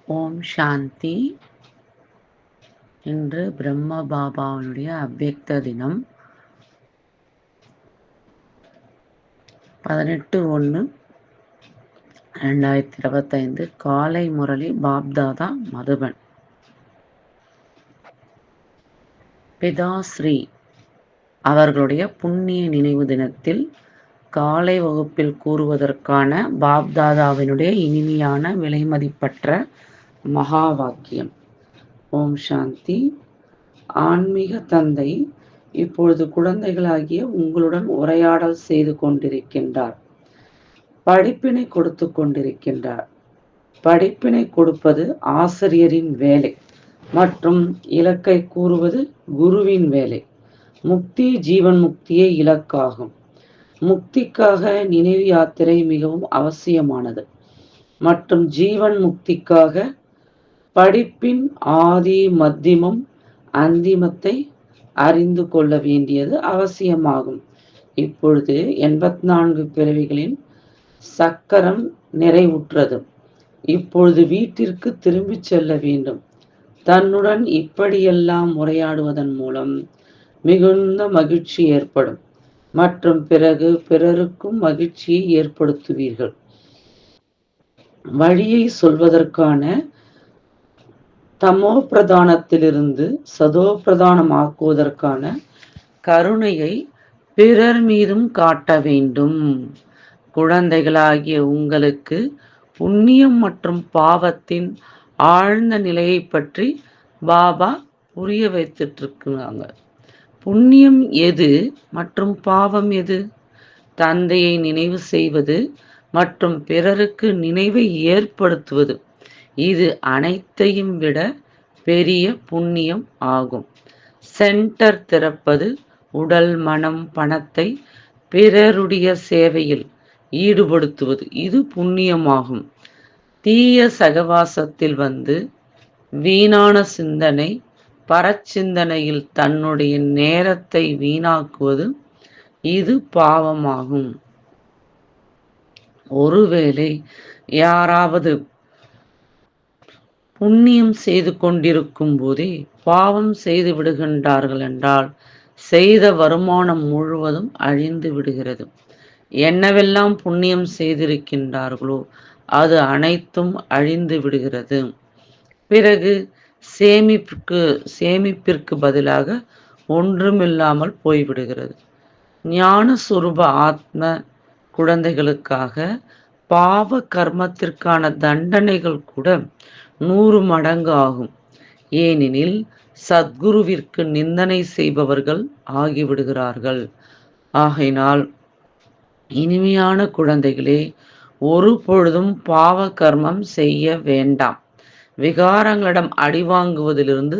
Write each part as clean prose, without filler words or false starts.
ஓம் சாந்தி. இன்று பிரம்ம பாபாவுடைய அவ்யக்த தினம். 18/1/2025 காலை முரளி பாப்தாதா மதுபன். பிதாஸ்ரீ அவர்களுடைய புண்ணிய நினைவு தினத்தில் காலை வகுப்பில் கூறுவதற்கான பாப்தாதாவினுடைய இனிமையான விலைமதிப்பற்ற மகா வாக்கியம். ஓம் சாந்தி. ஆன்மீக தந்தை இப்பொழுது குழந்தைகளாகிய உங்களுடன் உரையாடல் செய்து கொண்டிருக்கின்றார். படிப்பினை கொடுத்து கொண்டிருக்கின்றார். படிப்பினை கொடுப்பது ஆசிரியரின் வேலை மற்றும் இலக்கை கூறுவது குருவின் வேலை. முக்தி ஜீவன் முக்தியே இலக்காகும். முக்திக்காக நினைவு யாத்திரை மிகவும் அவசியமானது மற்றும் ஜீவன் முக்திக்காக படிப்பின் ஆதி மத்தியமம் அந்திமத்தை அறிந்து கொள்ள வேண்டியது அவசியமாகும். இப்பொழுது 84 பிறவிகளின் சக்கரம் நிறைவுற்றது. இப்பொழுது வீட்டிற்கு திரும்பிச் செல்ல வேண்டும். தன்னுடன் இப்படியெல்லாம் உரையாடுவதன் மூலம் மிகுந்த மகிழ்ச்சி ஏற்படும் மற்றும் பிறகு பிறருக்கும் மகிழ்ச்சியை ஏற்படுத்துவீர்கள். வழியை சொல்வதற்கான தமோ பிரதானத்திலிருந்து சதோ பிரதானமாக்குவதற்கான கருணையை பிறர் மீதும் காட்ட வேண்டும். குழந்தைகளாகிய உங்களுக்கு புண்ணியம் மற்றும் பாவத்தின் ஆழ்ந்த நிலையை பற்றி பாபா புரிய வைத்துட்டு இருக்காங்க. புண்ணியம் எது மற்றும் பாவம் எது? தந்தையை நினைவு செய்வது மற்றும் பிறருக்கு நினைவை ஏற்படுத்துவது, இது அனைத்தையும் விட பெரிய புண்ணியம் ஆகும். சென்டர் திறப்பது, உடல் மனம் பணத்தை பிறருடைய சேவையில் ஈடுபடுத்துவது, இது புண்ணியமாகும். தீய சகவாசத்தில் வந்து வீணான சிந்தனை பரச்சிந்தனையில் தன்னுடைய நேரத்தை வீணாக்குவது, இது பாவமாகும். ஒருவேளை யாராவது புண்ணியம் செய்து கொண்டிருக்கும் போதே பாவம் செய்து விடுகின்றார்கள் என்றால் செய்த வருமானம் முழுவதும் அழிந்து விடுகிறது. என்னவெல்லாம் புண்ணியம் செய்திருக்கின்றார்களோ அது அனைத்தும் அழிந்து விடுகிறது. பிறகு சேமிப்பிற்கு பதிலாக ஒன்றுமில்லாமல் போய்விடுகிறது. ஞான சுரூப ஆத்ம குழந்தைகளுக்காக பாவ கர்மத்திற்கான தண்டனைகள் கூட 100 மடங்கு ஆகும். ஏனெனில் சத்குருவிற்கு நிந்தனை செய்பவர்கள் ஆகிவிடுகிறார்கள். ஆகையினால் இனிமையான குழந்தைகளே, ஒரு பொழுதும் பாவ கர்மம் செய்ய வேண்டாம். விகாரங்களிடம் அடிவாங்குவதிலிருந்து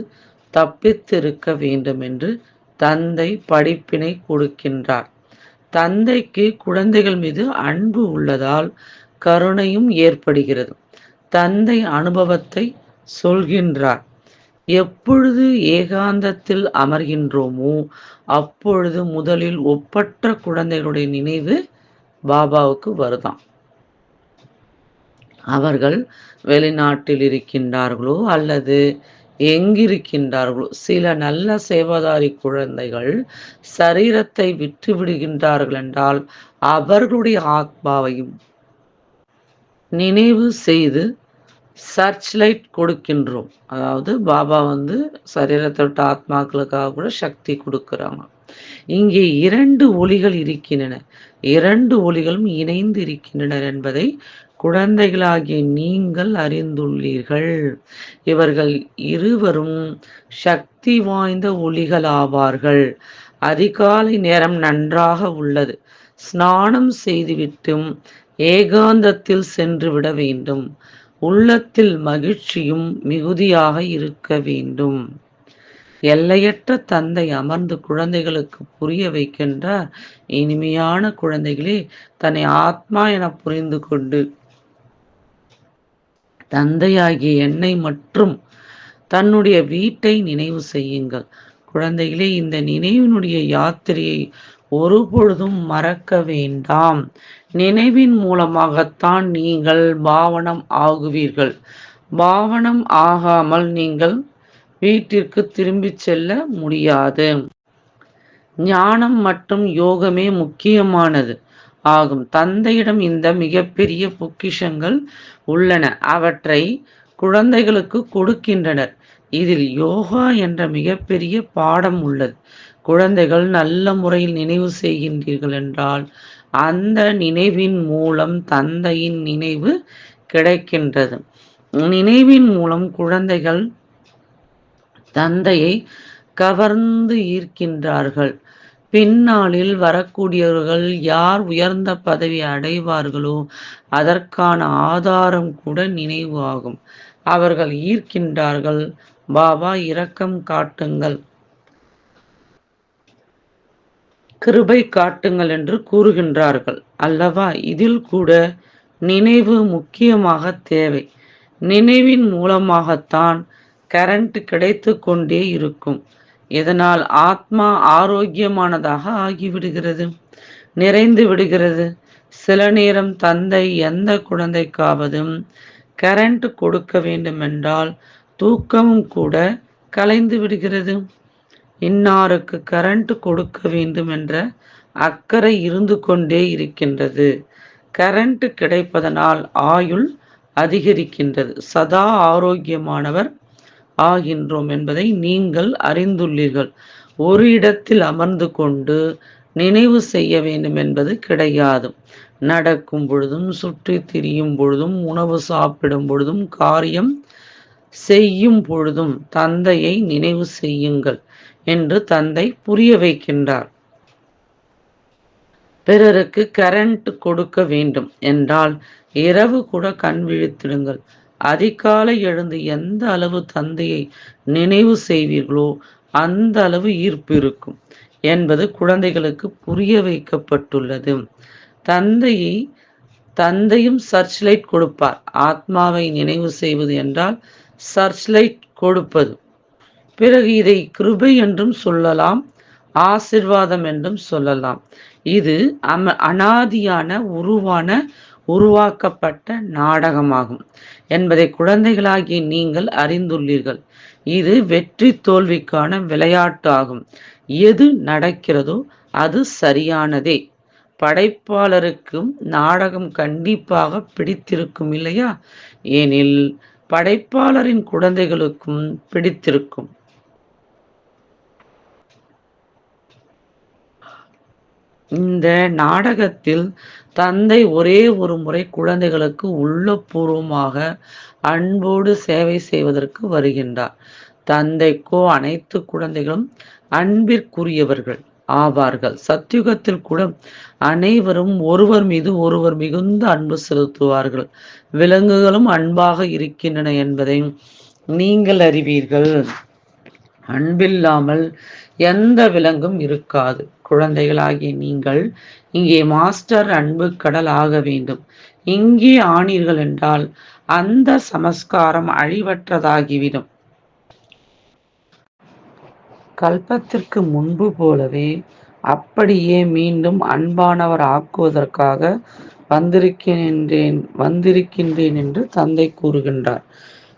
தப்பித்திருக்க வேண்டும் என்று தந்தை படிப்பினை கொடுக்கின்றார். தந்தைக்கு குழந்தைகள் மீது அன்பு உள்ளதால் கருணையும் ஏற்படுகிறது. தந்தை அனுபவத்தை சொல்கின்றார். எப்பொழுது ஏகாந்தத்தில் அமர்கின்றோமோ அப்பொழுது முதலில் ஒப்பற்ற குழந்தைகளுடைய நினைவு பாபாவுக்கு வருதாம். அவர்கள் வெளிநாட்டில் இருக்கின்றார்களோ அல்லது எங்கிருக்கின்றார்களோ, சில நல்ல சேவாதாரி குழந்தைகள் சரீரத்தை விட்டு விடுகின்றார்கள் என்றால் அவர்களுடைய ஆத்மாவையும் நினைவு செய்து சர்ச் லைட் கொடுக்கின்றோம். அதாவது பாபா சரீரத்தை விட்ட ஆத்மாக்களுக்காக கூட சக்தி கொடுக்கிறாங்க. இங்கே 2 ஒளிகள் இருக்கின்றன. 2 ஒளிகளும் இணைந்து இருக்கின்றன என்பதை குழந்தைகளாகிய நீங்கள் அறிந்துள்ளீர்கள். இவர்கள் இருவரும் சக்தி வாய்ந்த ஒளிகள் ஆவார்கள். அதிகாலை நேரம் நன்றாக உள்ளது. ஸ்நானம் செய்துவிட்டும் ஏகாந்தத்தில் சென்று விட வேண்டும். உள்ளத்தில் மகிழ்ச்சியும் மிகுதியாக இருக்க வேண்டும். எல்லையற்ற தந்தை அமர்ந்து குழந்தைகளுக்கு புரிய வைக்கின்றார். இனிமையான குழந்தைகளே, தன்னை ஆத்மா என புரிந்து கொண்டு தந்தையாகிய என்னை மற்றும் தன்னுடைய வீட்டை நினைவு செய்யுங்கள். குழந்தைகளே, இந்த நினைவினுடைய யாத்திரையை ஒருபொழுதும் மறக்க வேண்டாம். நினைவின் மூலமாகத்தான் நீங்கள் பாவனம் ஆகுவீர்கள். பாவனம் ஆகாமல் நீங்கள் வீட்டிற்கு திரும்பிச் செல்ல முடியாது. ஞானம் மற்றும் யோகமே முக்கியமானது ஆகும். தந்தையிடம் இந்த மிகப்பெரிய பொக்கிஷங்கள் உள்ளன. அவற்றை குழந்தைகளுக்கு கொடுக்கின்றனர். இதில் யோகா என்ற மிகப்பெரிய பாடம் உள்ளது. குழந்தைகள் நல்ல முறையில் நினைவு செய்கின்றீர்கள் என்றால் அந்த நினைவின் மூலம் தந்தையின் நினைவு கிடைக்கின்றது. நினைவின் மூலம் குழந்தைகள் தந்தையை கவர்ந்து ஈர்க்கின்றார்கள். பின்னாளில் வரக்கூடியவர்கள் யார் உயர்ந்த பதவி அடைவார்களோ அதற்கான ஆதாரம் கூட நினைவு ஆகும். அவர்கள் ஈர்க்கின்றார்கள். பாபா இரக்கம் காட்டுங்கள், கிருபை காட்டுங்கள் என்று கூறுகின்றார்கள் அல்லவா? இதில் கூட நினைவு முக்கியமாக தேவை. நினைவின் மூலமாகத்தான் கரண்ட் கிடைத்து கொண்டே இருக்கும். இதனால் ஆத்மா ஆரோக்கியமானதாக ஆகிவிடுகிறது, நிறைந்து விடுகிறது. சில நேரம் தந்தை எந்த குழந்தைக்காவது கரண்ட் கொடுக்க வேண்டுமென்றால் தூக்கமும் கூட கலைந்து விடுகிறது. இன்னாருக்கு கரண்ட் கொடுக்க வேண்டும் என்ற அக்கறை இருந்து கொண்டே இருக்கின்றது. கரண்ட் கிடைப்பதனால் ஆயுள் அதிகரிக்கின்றது. சதா ஆரோக்கியமானவர் ஆகின்றோம் என்பதை நீங்கள் அறிந்துள்ளீர்கள். ஒரு இடத்தில் அமர்ந்து கொண்டு நினைவு செய்ய வேண்டும் என்பது கிடையாது. நடக்கும் பொழுதும், சுற்றி திரியும் பொழுதும், உணவு சாப்பிடும் பொழுதும், காரியம் செய்யும் பொழுதும் தந்தையை நினைவு செய்யுங்கள் என்று தந்தை புரிய வைக்கின்றார். பிறருக்கு கரண்ட் கொடுக்க வேண்டும் என்றால் இரவு கூட கண் விழித்திடுங்கள். அதிகாலை எழுந்து எந்த அளவு தந்தையை நினைவு செய்வீர்களோ அந்த அளவு ஈர்ப்பு இருக்கும் என்பது குழந்தைகளுக்கு புரிய வைக்கப்பட்டுள்ளது. தந்தையும் சர்ச் லைட் கொடுப்பார். ஆத்மாவை நினைவு செய்வது என்றால் சர்ச் லைட் கொடுப்பது. பிறகு இதை கிருபை என்றும் சொல்லலாம், ஆசிர்வாதம் என்றும் சொல்லலாம். இது அனாதியான உருவாக்கப்பட்ட நாடகமாகும் என்பதை குழந்தைகளாகிய நீங்கள் அறிந்துள்ளீர்கள். இது வெற்றி தோல்விக்கான விளையாட்டு ஆகும். எது நடக்கிறதோ அது சரியானதே. படைப்பாளருக்கும் நாடகம் கண்டிப்பாக பிடித்திருக்கும் இல்லையா? ஏனில் படைப்பாளரின் குழந்தைகளுக்கும் பிடித்திருக்கும். இந்த நாடகத்தில் தந்தை ஒரே ஒரு முறை குழந்தைகளுக்கு உள்ளபூர்வமாக அன்போடு சேவை செய்வதற்கு வருகின்றார். தந்தைக்கோ அனைத்து குழந்தைகளும் அன்பிற்குரியவர்கள் ஆவார்கள். சத்யுகத்தில் கூட அனைவரும் ஒருவர் மீது ஒருவர் மிகுந்த அன்பு செலுத்துவார்கள். விலங்குகளும் அன்பாக இருக்கின்றன என்பதை நீங்கள் அறிவீர்கள். அன்பில்லாமல் எந்த விலங்கும் இருக்காது. குழந்தைகளாகிய நீங்கள் இங்கே மாஸ்டர் அன்பு கடல் ஆக வேண்டும். இங்கே ஆனீர்கள் என்றால் அந்த சமஸ்காரம் அழிவற்றதாகிவிடும். கல்பத்திற்கு முன்பு போலவே அப்படியே மீண்டும் அன்பானவர் ஆக்குவதற்காக வந்திருக்கின்றேன் என்று தந்தை கூறுகின்றார்.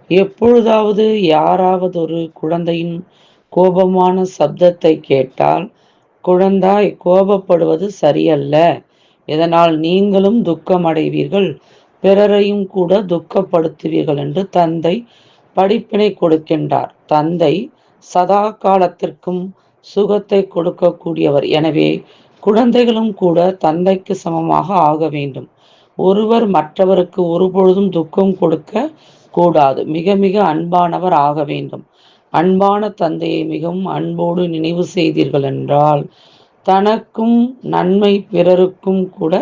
எப்பொழுதாவது யாராவது ஒரு குழந்தையின் கோபமான சப்தத்தை கேட்டால், குழந்தாய், கோபப்படுவது சரியல்ல, இதனால் நீங்களும் துக்கமடைவீர்கள், பிறரையும் கூட துக்கப்படுத்துவீர்கள் என்று தந்தை படிப்பினை கொடுக்கின்றார். தந்தை சதா காலத்திற்கும் சுகத்தை கொடுக்கக்கூடியவர். எனவே குழந்தைகளும் கூட தந்தைக்கு சமமாக ஆக வேண்டும். ஒருவர் மற்றவருக்கு ஒருபொழுதும் துக்கம் கொடுக்க கூடாது. மிக மிக அன்பானவர் ஆக வேண்டும். அன்பான தந்தையை மிகவும் அன்போடு நினைவு செய்தீர்கள் என்றால் தனக்கும் நன்மை, பிறருக்கும் கூட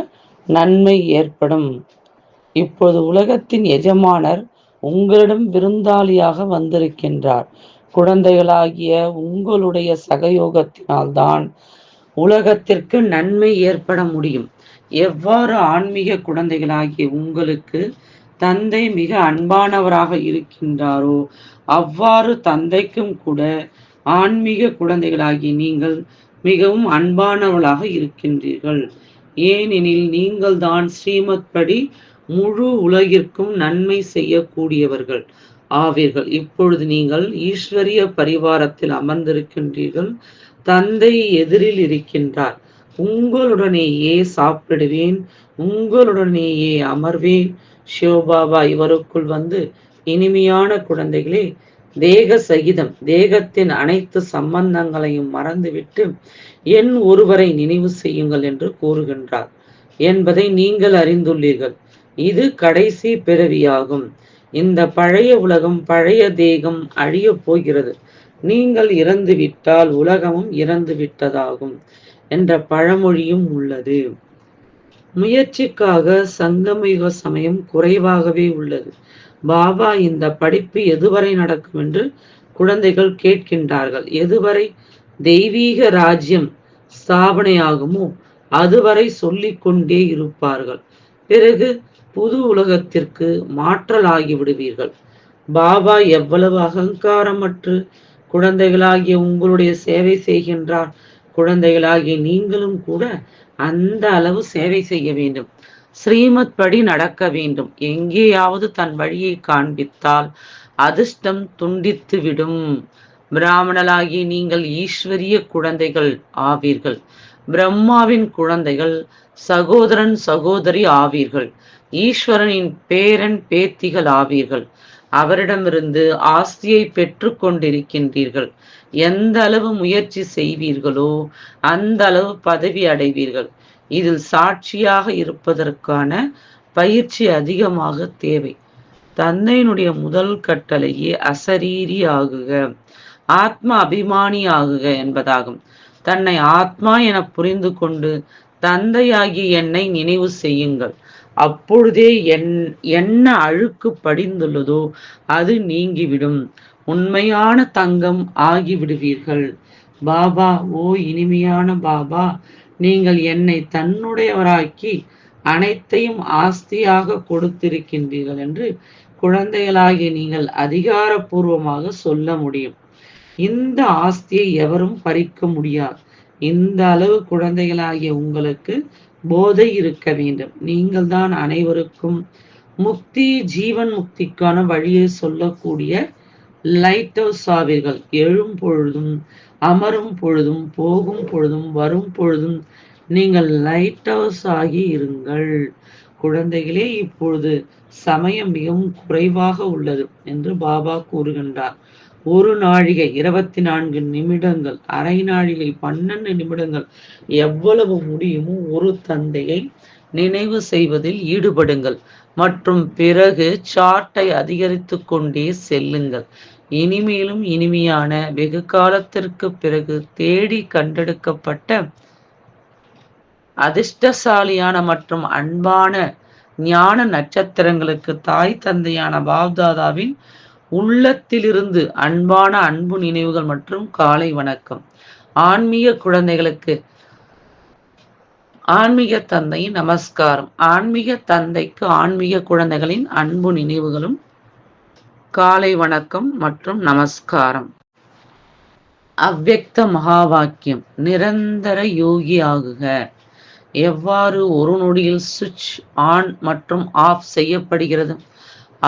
நன்மை ஏற்படும். இப்பொழுது உலகத்தின் எஜமானர் உங்களிடம் விருந்தாளியாக வந்திருக்கின்றார். குழந்தைகளாகிய உங்களுடைய சகயோகத்தினால்தான் உலகத்திற்கு நன்மை ஏற்பட முடியும். எவ்வாறு ஆன்மீக குழந்தைகளாகிய உங்களுக்கு தந்தை மிக அன்பானவராக இருக்கின்றாரோ அவ்வாறு தந்தைக்கும் கூட ஆன்மீக குழந்தைகளாகி நீங்கள் மிகவும் அன்பானவர்களாக இருக்கின்றீர்கள். ஏனெனில் நீங்கள் தான் ஸ்ரீமத் படி முழு உலகிற்கும் நன்மை செய்யக்கூடியவர்கள். ஆவீர்கள். இப்பொழுது நீங்கள் ஈஸ்வரிய பரிவாரத்தில் அமர்ந்திருக்கின்றீர்கள். தந்தை எதிரில் இருக்கின்றார். உங்களுடனேயே சாப்பிடுவேன், உங்களுடனேயே அமர்வேன். சிவபாபா இவருக்குள் வந்து, இனிமையான குழந்தைகளே, தேக சகிதம் தேகத்தின் அனைத்து சம்பந்தங்களையும் மறந்துவிட்டு என் ஒருவரை நினைவு செய்யுங்கள் என்று கூறுகின்றார் என்பதை நீங்கள் அறிந்துள்ளீர்கள். இது கடைசி பிறவியாகும். இந்த பழைய உலகம், பழைய தேகம் அழியப் போகிறது. நீங்கள் இறந்துவிட்டால் உலகமும் இறந்து விட்டதாகும் என்ற பழமொழியும் உள்ளது. முயற்சிக்காக சங்கமயுக சமயம் குறைவாகவே உள்ளது. பாபா இந்த படிப்பு எதுவரை நடக்கும் என்று குழந்தைகள் கேட்கின்றார்கள். எதுவரை தெய்வீக ராஜ்யம் ஸ்தாபனையாகுமோ அதுவரை சொல்லிக் கொண்டே இருப்பார்கள். பிறகு புது உலகத்திற்கு மாற்றலாகி விடுவீர்கள். பாபா எவ்வளவு அகங்காரமற்று குழந்தைகளாகிய உங்களுடைய சேவை செய்கின்றார். குழந்தைகளாகிய நீங்களும் கூட அந்த அளவு சேவை செய்ய வேண்டும். ஸ்ரீமத் படி நடக்க வேண்டும். எங்கேயாவது தன் வழியை காண்பித்தால் அதிர்ஷ்டம் துண்டித்துவிடும். பிராமணலாகிய நீங்கள் ஈஸ்வரிய குழந்தைகள் ஆவீர்கள். பிரம்மாவின் குழந்தைகள் சகோதரன் சகோதரி ஆவீர்கள். ஈஸ்வரனின் பேரன் பேத்திகள் ஆவீர்கள். அவரிடமிருந்து ஆஸ்தியை பெற்று கொண்டிருக்கின்றீர்கள். எந்த அளவு முயற்சி செய்வீர்களோ அந்த அளவு பதவி அடைவீர்கள். இதில் சாட்சியாக இருப்பதற்கான பயிற்சி அதிகமாக தேவை. தந்தையினுடைய முதல் கட்டளையே அசரீரி ஆகுக, ஆத்ம அபிமானி ஆகுக என்பதாகும். தன்னை ஆத்மா என புரிந்து கொண்டு தந்தையாகி என்னை நினைவு செய்யுங்கள். அப்பொழுதே என்ன அழுக்கு படிந்துள்ளதோ அது நீங்கிவிடும். உண்மையான தங்கம் ஆகிவிடுவீர்கள். பாபா, ஓ இனிமையான பாபா, நீங்கள் என்னை தன்னுடையவராக்கி அனைத்தையும் ஆஸ்தியாக கொடுத்திருக்கின்றீர்கள் என்று குழந்தைகளாகிய நீங்கள் அதிகாரப்பூர்வமாக சொல்ல முடியும். இந்த ஆஸ்தியை எவரும் பறிக்க முடியாது. இந்த அளவு குழந்தைகளாகிய உங்களுக்கு போதை இருக்க வேண்டும். நீங்கள் தான் அனைவருக்கும் முக்தி, ஜீவன் முக்திக்கான வழியை சொல்லக்கூடிய லைட் ஹவுஸ் ஆவீர்கள். எழும் பொழுதும் அமரும் பொழுதும் போகும் பொழுதும் வரும் பொழுதும் நீங்கள் லைட் ஹவுஸ் ஆகி இருங்கள். குழந்தைகளே, இப்பொழுது சமயம் மிகவும் குறைவாக உள்ளது என்று பாபா கூறுகின்றார். ஒரு நாழிகை 24 நிமிடங்கள், அரை நாழிகை 12 நிமிடங்கள், எவ்வளவு முடியுமோ ஒரு தந்தையை நினைவு செய்வதில் ஈடுபடுங்கள். மற்றும் பிறகு சார்ட்டை அதிகரித்து கொண்டே செல்லுங்கள். இனிமேலும் இனிமையான வெகு காலத்திற்கு பிறகு தேடி கண்டெடுக்கப்பட்ட அதிர்ஷ்டசாலியான மற்றும் அன்பான ஞான நட்சத்திரங்களுக்கு தாய் தந்தையான பாப்தாதாவின் உள்ளத்திலிருந்து அன்பான அன்பு நினைவுகள் மற்றும் காலை வணக்கம். ஆன்மீக குழந்தைகளுக்கு ஆன்மீக தந்தையின் நமஸ்காரம். ஆன்மீக தந்தைக்கு ஆன்மீக குழந்தைகளின் அன்பு நினைவுகளும் காலை வணக்கம் மற்றும் நமஸ்காரம். அவ்யக்த மகா வாக்கியம், நிரந்தர யோகி ஆகுக. எவ்வாறு ஒரு நொடியில் சுவிட்ச் ஆன் மற்றும் ஆஃப் செய்யப்படுகிறது,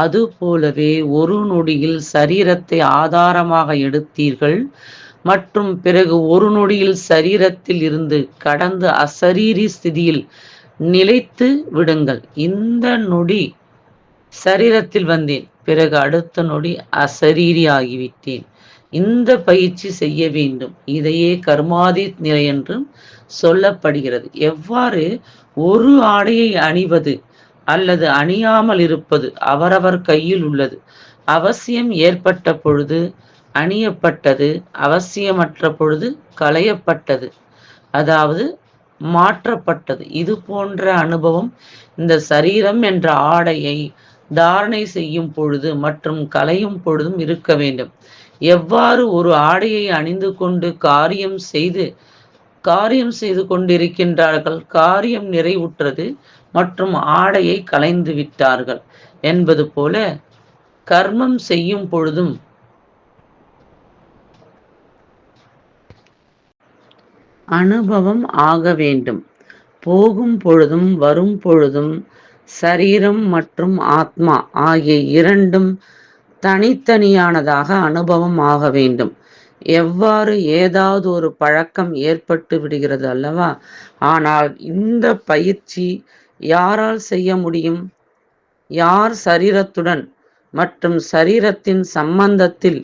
அதுபோலவே ஒரு நொடியில் சரீரத்தை ஆதாரமாக எடுத்தீர்கள் மற்றும் பிறகு ஒரு நொடியில் சரீரத்தில் இருந்து கடந்து அசரீரி ஸ்திதியில் நிலைத்து விடுங்கள். இந்த நொடி சரீரத்தில் வந்தேன், பிறகு அடுத்த நொடி அசரீரி ஆகிவிட்டேன். இந்த பயிற்சி செய்ய வேண்டும். இதையே கர்மாதீத் நிலை என்றும் சொல்லப்படுகிறது. எவ்வாறு ஒரு ஆடையை அணிவது அல்லது அணியாமல் இருப்பது அவரவர் கையில் உள்ளது. அவசியம் ஏற்பட்ட பொழுது அணியப்பட்டது, அவசியமற்ற பொழுது களையப்பட்டது, அதாவது மாற்றப்பட்டது. இது போன்ற அனுபவம் இந்த சரீரம் என்ற ஆடையை தாரணை செய்யும் பொழுது மற்றும் களையும் பொழுதும் இருக்க வேண்டும். எவ்வாறு ஒரு ஆடையை அணிந்து கொண்டு காரியம் செய்து கொண்டிருக்கின்றார்கள், காரியம் நிறைவுற்றது மற்றும் ஆடையை களைந்து விட்டார்கள் என்பது போல கர்மம் செய்யும் பொழுதும் அனுபவம் ஆக வேண்டும். போகும் பொழுதும் வரும் பொழுதும் சரீரம் மற்றும் ஆத்மா ஆகிய இரண்டும் தனித்தனியானதாக அனுபவம் ஆக வேண்டும். எவ்வாறு ஏதாவது ஒரு பழக்கம் ஏற்பட்டு விடுகிறது அல்லவா? ஆனால் இந்த பயிற்சி யாரால் செய்ய முடியும்? யார் சரீரத்துடன் மற்றும் சரீரத்தின் சம்பந்தத்தில்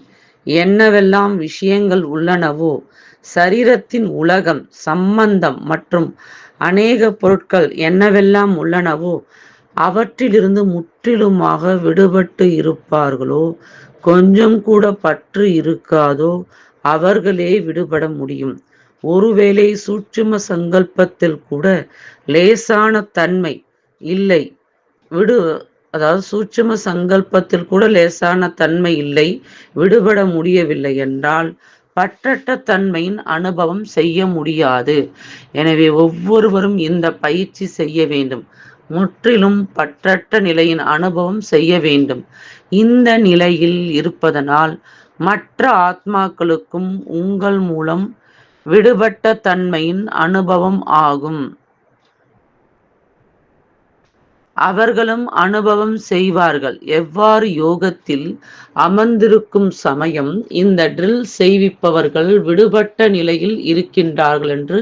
என்னவெல்லாம் விஷயங்கள் உள்ளனவோ, சரீரத்தின் உலகம், சம்பந்தம் மற்றும் அநேக பொருட்கள் என்னவெல்லாம் உள்ளனவோ, அவற்றிலிருந்து முற்றிலுமாக விடுபட்டு இருப்பார்களோ, கொஞ்சம் கூட பற்று இருக்காதோ, அவர்களே விடுபட முடியும். ஒருவேளை சூட்சும சங்கல்பத்தில் கூட லேசான தன்மை இல்லை விடு அதாவது சூட்சும சங்கல்பத்தில் கூட லேசான தன்மை இல்லை, விடுபட முடியவில்லை என்றால் பற்றற்ற தன்மையின் அனுபவம் செய்ய முடியாது. எனவே ஒவ்வொருவரும் இந்த பயிற்சி செய்ய வேண்டும். முற்றிலும் பற்றற்ற நிலையின் அனுபவம் செய்ய வேண்டும். இந்த நிலையில் இருப்பதனால் மற்ற ஆத்மாக்களுக்கும் உங்கள் மூலம் விடுபட்ட தன்மையின் அனுபவம் ஆகும். அவர்களும் அனுபவம் செய்வார்கள். எவ்வாறு யோகத்தில் அமர்ந்திருக்கும் சமயம் இந்த ட்ரில் செய்விப்பவர்கள் விடுபட்ட நிலையில் இருக்கின்றார்கள் என்று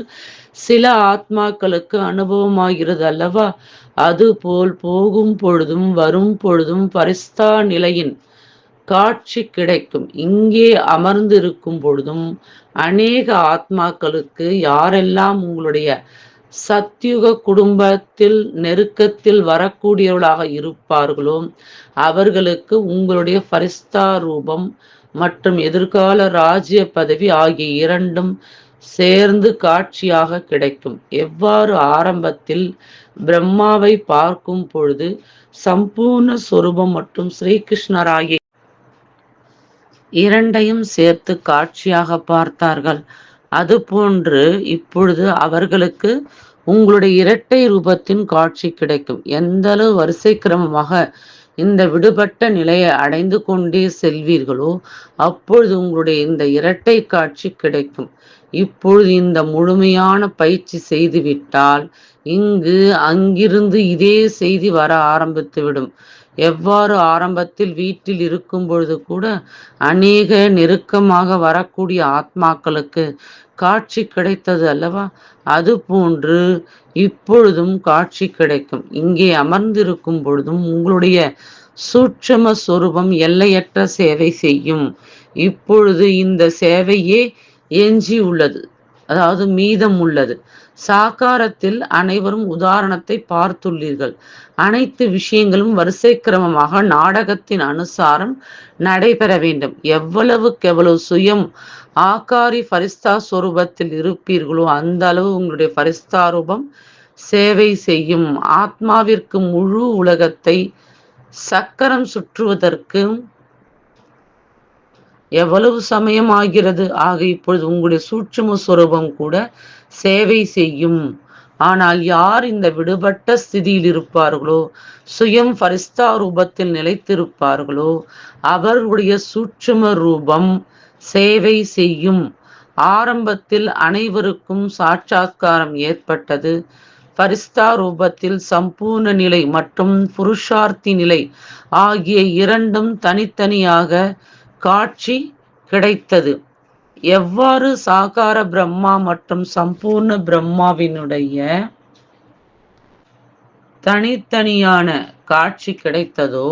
சில ஆத்மாக்களுக்கு அனுபவமாகிறது அல்லவா? அதுபோல் போகும் பொழுதும் வரும் பொழுதும் பரிஸ்தா நிலையின் காட்சி கிடைக்கும். இங்கே அமர்ந்திருக்கும் பொழுதும் அநேக ஆத்மாக்களுக்கு யாரெல்லாம் உங்களுடைய சத்யுக குடும்பத்தில் நெருக்கத்தில் வரக்கூடியவர்களாக இருப்பார்களோ அவர்களுக்கு உங்களுடைய பரிஸ்தா ரூபம் மற்றும் எதிர்கால ராஜ்ய பதவி ஆகிய இரண்டும் சேர்ந்து காட்சியாக கிடைக்கும். எவ்வாறு ஆரம்பத்தில் பிரம்மாவை பார்க்கும் பொழுது சம்பூர்ண சொரூபம் மற்றும் ஸ்ரீகிருஷ்ணராகிய இரண்டையும் சேர்த்து காட்சியாக பார்த்தார்கள், அதுபோன்று இப்பொழுது அவர்களுக்கு உங்களுடைய இரட்டை ரூபத்தின் காட்சி கிடைக்கும். எந்த அளவு வரிசை கிரமமாக இந்த விடுபட்ட நிலையை அடைந்து கொண்டே செல்வீர்களோ அப்பொழுது உங்களுடைய இந்த இரட்டை காட்சி கிடைக்கும். இப்பொழுது இந்த முழுமையான பயிற்சி செய்துவிட்டால் அங்கிருந்து இதே செய்தி வர ஆரம்பித்துவிடும். எவ்வாறு ஆரம்பத்தில் வீட்டில் இருக்கும் பொழுது கூட அநேக நெருக்கமாக வரக்கூடிய ஆத்மாக்களுக்கு காட்சி கிடைத்தது அல்லவா? அதுபோன்று இப்பொழுதும் காட்சி கிடைக்கும். இங்கே அமர்ந்திருக்கும் பொழுதும் உங்களுடைய சூட்சும சொரூபம் எல்லையற்ற சேவை செய்யும். இப்பொழுது இந்த சேவையே எஞ்சி உள்ளது, அதாவது மீதம் உள்ளது. சாகாரத்தில் அனைவரும் உதாரணத்தை பார்த்துள்ளீர்கள். அனைத்து விஷயங்களும் வரிசை கிரமமாக நாடகத்தின் அனுசாரம் நடைபெற வேண்டும். எவ்வளவுக்கெவ்வளவு சுயம் ஆகாரி பரிஸ்தா சொரூபத்தில் இருப்பீர்களோ அந்த அளவு உங்களுடைய பரிஸ்தா ரூபம் சேவை செய்யும். ஆத்மாவிற்கு முழு உலகத்தை சக்கரம் சுற்றுவதற்கு எவ்வளவு சமயம் ஆகிறது? ஆக இப்பொழுது உங்களுடைய சூட்சும சொரூபம் கூட சேவை செய்யும். ஆனால் யார் இந்த விடுபட்ட ஸ்திதியில் இருப்பார்களோ, சுயம் பரிஸ்தா ரூபத்தில் நிலைத்திருப்பார்களோ அவர்களுடைய சூட்சும ரூபம் சேவை செய்யும். ஆரம்பத்தில் அனைவருக்கும் சாட்சாத்காரம் ஏற்பட்டது. பரிஸ்தா ரூபத்தில் சம்பூர்ண நிலை மற்றும் புருஷார்த்தி நிலை ஆகிய இரண்டும் தனித்தனியாக காட்சி கிடைத்தது. எவ்வாறு சாகார பிரம்மா மற்றும் சம்பூர்ண பிரம்மாவினுடைய தனித்தனியான காட்சி கிடைத்ததோ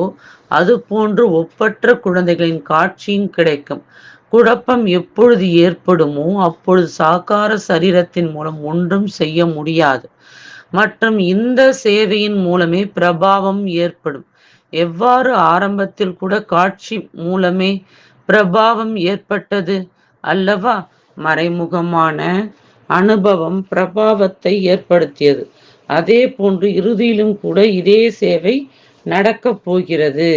அதுபோன்று ஒப்பற்ற குழந்தைகளின் காட்சியும் கிடைக்கும். குழப்பம் எப்பொழுது ஏற்படுமோ அப்பொழுது சாகார சரீரத்தின் மூலம் ஒன்றும் செய்ய முடியாது மற்றும் இந்த சேவையின் மூலமே பிரபாவம் ஏற்படும். எவ்வாறு ஆரம்பத்தில் கூட காட்சி மூலமே பிரபாவம் ஏற்பட்டது அல்லவா? மறைமுகமான அனுபவம் பிரபாவத்தை ஏற்படுத்தியது. அதே போன்று இறுதியிலும் கூட இதே சேவை நடக்கப் போகிறது.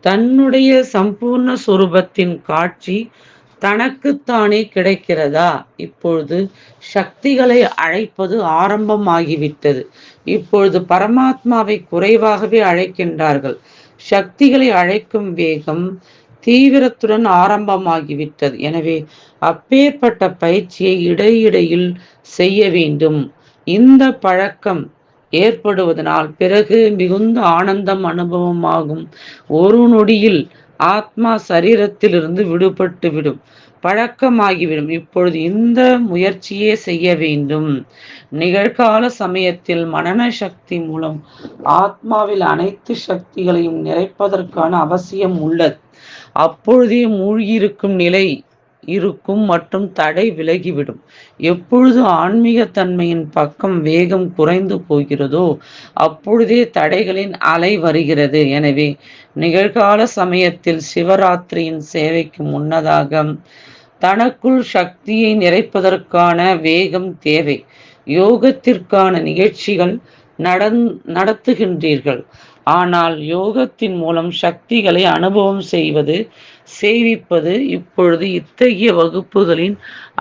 தன்னுடைய சம்பூர்ண சொரூபத்தின் காட்சி தனக்குத்தானே கிடைக்கிறதா? இப்பொழுது சக்திகளை அழைப்பது ஆரம்பமாகிவிட்டது. இப்பொழுது பரமாத்மாவை குறைவாகவே அழைக்கின்றார்கள். சக்திகளை அழைக்கும் வேகம் தீவிரத்துடன் ஆரம்பமாகிவிட்டது. எனவே அப்பேற்பட்ட பயிற்சியை இடையிடையில் செய்ய வேண்டும். இந்த பழக்கம் ஏற்படுவதனால் பிறகு மிகுந்த ஆனந்தம் அனுபவமாகும். ஒரு நொடியில் ஆத்மா சரீரத்திலிருந்து விடுபட்டு விடும், பழக்கமாகிவிடும். இப்பொழுது இந்த முயற்சியே செய்ய வேண்டும். நிகழ்கால சமயத்தில் மனன சக்தி மூலம் ஆத்மாவில் அனைத்து சக்திகளையும் நிறைப்பதற்கான அவசியம் உள்ளது. அப்பொழுதே மூழ்கியிருக்கும் நிலை இருக்கும் மற்றும் தடை விலகிவிடும். எப்பொழுது ஆன்மீக தன்மையின் பக்கம் வேகம் குறைந்து போகிறதோ அப்பொழுதே தடைகளின் அலை வருகிறது. எனவே நிகழ்கால சமயத்தில் சிவராத்திரியின் சேவைக்கு முன்னதாக தனக்குள் சக்தியை நிறைப்பதற்கான வேகம் தேவை. யோகத்திற்கான நிகழ்ச்சிகள் நடத்துகின்றீர்கள், ஆனால் யோகத்தின் மூலம் சக்திகளை அனுபவம் செய்விப்பது இப்பொழுது இத்தகைய வகுப்புகளின்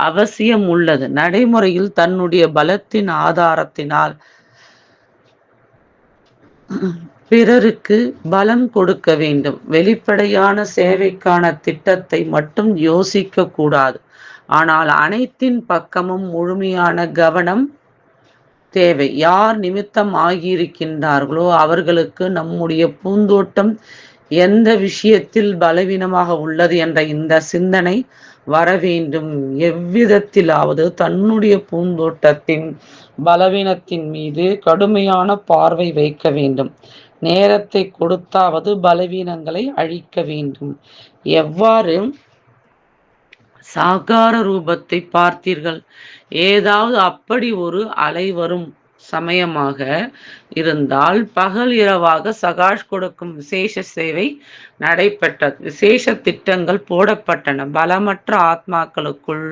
அவசியம் உள்ளது. நடைமுறையில் தன்னுடைய பலத்தின் ஆதாரத்தினால் பிறருக்கு பலன் கொடுக்க வேண்டும். வெளிப்படையான சேவைக்கான திட்டத்தை மட்டும் யோசிக்க கூடாது, ஆனால் அனைத்தின் பக்கமும் முழுமையான கவனம் தேவை. யார் நிமித்தம் ஆகியிருக்கின்றார்களோ அவர்களுக்கு நம்முடைய பூந்தோட்டம் எந்த விஷயத்தில் பலவீனமாக உள்ளது என்ற இந்த சிந்தனை வர வேண்டும். எவ்விதத்திலாவது தன்னுடைய பூந்தோட்டத்தின் பலவீனத்தின் மீது கடுமையான பார்வை வைக்க வேண்டும். நேரத்தை கொடுத்தாவது பலவீனங்களை அழிக்க வேண்டும். எவ்வாறு சாகார ரூபத்தை பார்த்தீர்கள்? ஏதாவது அப்படி ஒரு அலை வரும் சமயமாக இருந்தால் பகல் இரவாக சகாஷ் கொடுக்கும் விசேஷ சேவை நடைபெற்றது. விசேஷ திட்டங்கள் போடப்பட்டன. பலமற்ற ஆத்மாக்களுக்குள்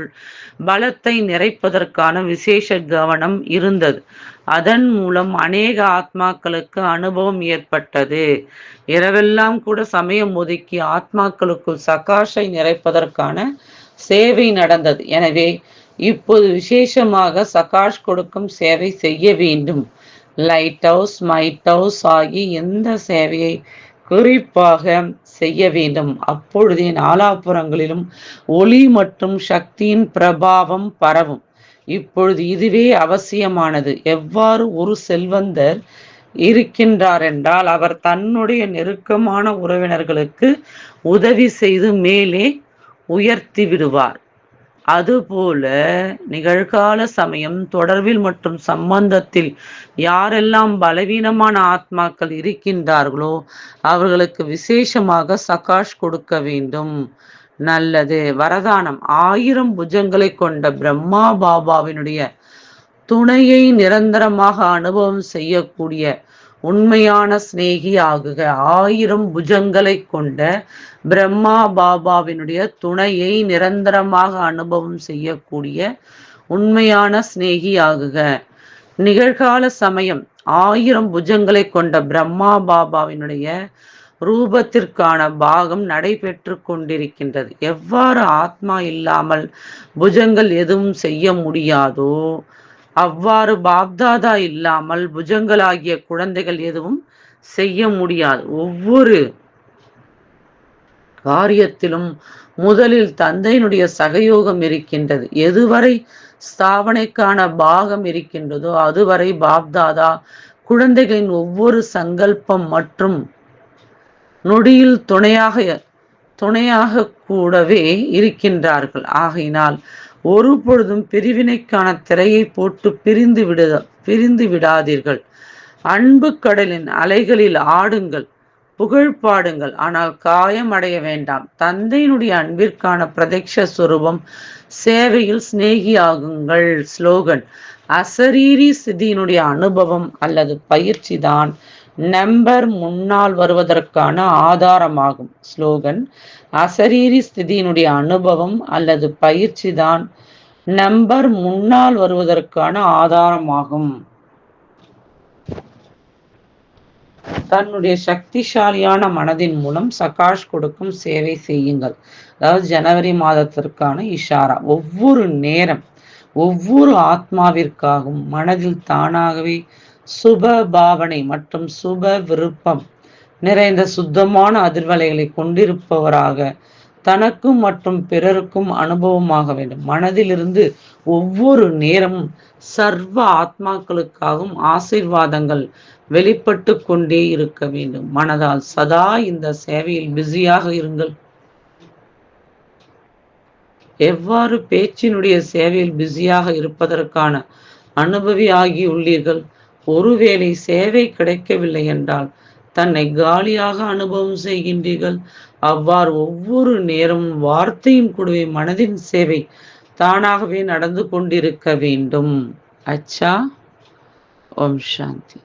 பலத்தை நிறைப்பதற்கான விசேஷ கவனம் இருந்தது. அதன் மூலம் அநேக ஆத்மாக்களுக்கு அனுபவம் ஏற்பட்டது. இரவெல்லாம் கூட சமயம் ஒதுக்கி ஆத்மாக்களுக்குள் சகாஷை நிறைப்பதற்கான சேவை நடந்தது. எனவே இப்போது விசேஷமாக சகாஷ் கொடுக்கும் சேவை செய்ய வேண்டும். லைட் ஹவுஸ், மைட் ஹவுஸ் ஆகிய எந்த சேவையை குறிப்பாக செய்ய வேண்டும். அப்பொழுதே நாலாபுறங்களிலும் ஒளி மற்றும் சக்தியின் பிரபாவம் பரவும். இப்பொழுது இதுவே அவசியமானது. எவ்வாறு ஒரு செல்வந்தர் இருக்கின்றார் என்றால் அவர் தன்னுடைய நெருக்கமான உறவினர்களுக்கு உதவி செய்து மேலே உயர்த்தி விடுவார். அதுபோல நிகழ்கால சமயம் தொடர்பில் மற்றும் சம்பந்தத்தில் யாரெல்லாம் பலவீனமான ஆத்மாக்கள் இருக்கின்றார்களோ அவர்களுக்கு விசேஷமாக சகாஷ் கொடுக்க வேண்டும். நல்லது. வரதானம். 1000 புஜங்களை கொண்ட பிரம்மா பாபாவினுடைய துணையை நிரந்தரமாக அனுபவம் செய்யக்கூடிய உண்மையான சிநேகி ஆகுக. 1000 புஜங்களை கொண்ட பிரம்மா பாபாவினுடைய துணையை நிரந்தரமாக அனுபவம் செய்யக்கூடிய உண்மையான சிநேகி ஆகுக. நிகழ்கால சமயம் 1000 புஜங்களை கொண்ட பிரம்மா பாபாவினுடைய ரூபத்திற்கான பாகம் நடைபெற்று கொண்டிருக்கின்றது. எவ்வாறு ஆத்மா இல்லாமல் புஜங்கள் எதுவும் செய்ய முடியாதோ அவ்வாறு பாப்தாதா இல்லாமல் புஜங்களாகிய குழந்தைகள் எதுவும் செய்ய முடியாது. ஒவ்வொரு காரியத்திலும் முதலில் தந்தையினுடைய சகயோகம் இருக்கின்றது. எதுவரை ஸ்தாபனைக்கான பாகம் இருக்கின்றதோ அதுவரை பாப்தாதா குழந்தைகளின் ஒவ்வொரு சங்கல்பம் மற்றும் நொடியில் துணையாக கூடவே இருக்கின்றார்கள். ஆகையினால் ஒரு பொழுதும் பிரிவினைக்கான திரையை போட்டு பிரிந்து விடாதீர்கள். அன்பு கடலின் அலைகளில் ஆடுங்கள், புகழ் பாடுங்கள், ஆனால் காயம் அடைய வேண்டாம். தந்தையினுடைய அன்பிற்கான பிரதட்ச சுரூபம் சேவையில் சிநேகி ஆகுங்கள். ஸ்லோகன். அசரீரி ஸ்திதியினுடைய அனுபவம் அல்லது பயிற்சி தான் நம்பர் முன்னால் வருவதற்கான ஆதாரமாகும். ஸ்லோகன். அசரீரி ஸ்திதியினுடைய அனுபவம் அல்லது பயிற்சி தான் நம்பர் முன்னால் வருவதற்கான ஆதாரமாகும். தன்னுடைய சக்திசாலியான மனதின் மூலம் சகாஷ் கொடுக்கும் சேவை செய்யுங்கள். அதாவது ஜனவரி மாதத்திற்கான இஷாரா. ஒவ்வொரு நேரம் ஒவ்வொரு ஆத்மாவிற்காகவும் மனதில் தானாகவே சுப பாவனை மற்றும் சுப விருப்பம் நிறைந்த சுத்தமான அதிர்வலைகளை கொண்டிருப்பவராக தனக்கும் மற்றும் பிறருக்கும் அனுபவமாக வேண்டும். மனதிலிருந்து ஒவ்வொரு நேரமும் சர்வ ஆத்மாக்களுக்காகவும் ஆசீர்வாதங்கள் வெளிப்பட்டு கொண்டே இருக்க வேண்டும். மனதால் சதா இந்த சேவையில் பிஸியாக இருங்கள். எவ்வாறு பேச்சினுடைய சேவையில் பிஸியாக இருப்பதற்கான அனுபவி ஆகியுள்ளீர்கள்? ஒருவேளை சேவை கிடைக்கவில்லை என்றால் தன்னை காலியாக அனுபவம் செய்கின்றீர்கள். அவ்வாறு ஒவ்வொரு நேரமும் வார்த்தையின் கூடவே மனதின் சேவை தானாகவே நடந்து கொண்டிருக்க வேண்டும். அச்சா. ஓம் சாந்தி.